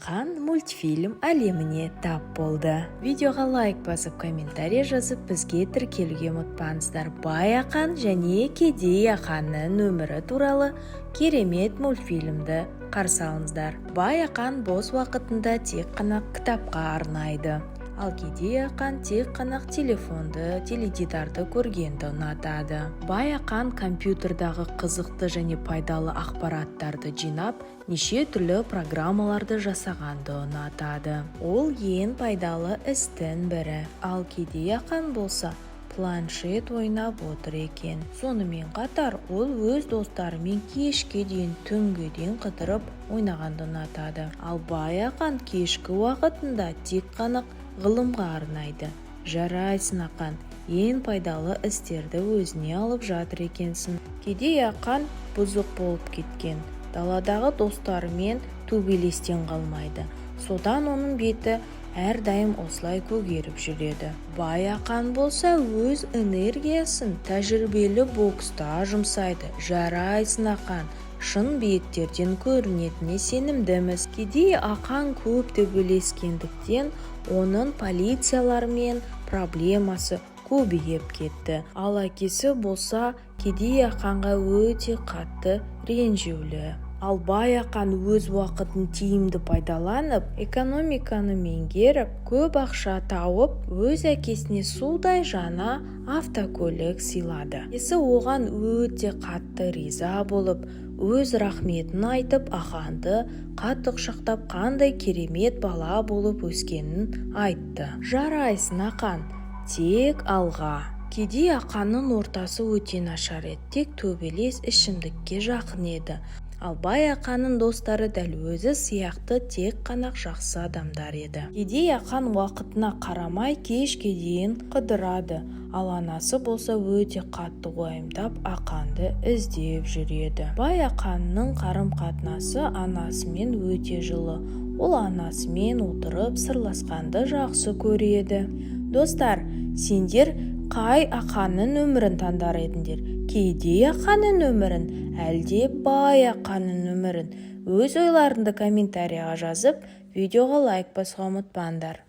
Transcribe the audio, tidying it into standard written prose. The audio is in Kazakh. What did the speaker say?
Ақан мультфильм әлеміне тап болды. Видеоға лайк басып, комментарий жазып, бізге тіркелуге ұмытпаңыздар. Бай Ақан және Кедей Ақанның өмірі туралы керемет мультфильмді қарсы алыңыздар. Бай Ақан бос уақытында тек қана кітапқа арнайды. Ал Кедей Ақан тек қана телефонды, теледидарды көргенді ұнатады. Бай Ақан компьютердағы қызықты және пайдалы ақпараттарды жинап, неше түрлі программаларды жасағанды ұнатады. Ол ең пайдалы істің бірі. Ал Кедей Ақан болса, планшет ойнап отыр екен. Сонымен қатар ол өз достарымен кешке дейін, түнге дейін қыдырып ойнағанды ұнатады. Ал Бай Ақан кешкі уақытында тек қана ғылымға арнайды. Жарайсың Ақан, ең пайдалы істерді өзіне алып жатыр екенсің. Кедей Ақан бұзық болып кеткен. Даладағы достарымен төбелестен қалмайды. Содан оның беті әрдайым осылай көгеріп жүреді. Бай Ақан болса өз энергиясын тәжірибелі бокста жұмсайды. Жарайсың Ақан, шын биіктерден көрінетіне сенімдіміз. Кедей Ақан көп төбелескендіктен оның полициялармен проблемасы көбейіп кетті. Ал әкесі болса Кедей Ақанға өте қатты ренжулі. Ал Бай Ақан өз уақытын тиімді пайдаланып, экономиканы меңгеріп, көп ақша тауып, өз әкесіне судай жаңа автокөлік сыйлады. Әкесі оған өте қатты риза болып, өз рахметін айтып, Ақанды қатты құшақтап, қандай керемет бала болып өскенін айтты. Жарайсың Ақан, тек алға. Кедей Ақанның ортасы өте нашар еді, тек төбелес ішімдікке жақын еді. Ал Бай Ақанның достары дәл өзі сияқты тек қана жақсы адамдар еді. Кедей Ақан уақытына қарамай кешке дейін қыдырады. Ал анасы болса өте қатты уайымдап Ақанды іздеп жүреді. Бай Ақанның қарым-қатынасы анасымен өте жылы. Ол анасымен отырып сырласқанды жақсы көреді. Достар, сендер қай Ақанның өмірін таңдар едіңдер? Кедей Ақанның өмірін, әлде Бай Ақанның өмірін? Өз ойларыңды комментарияға жазып, видеоға лайк басуға ұмытпаңдар.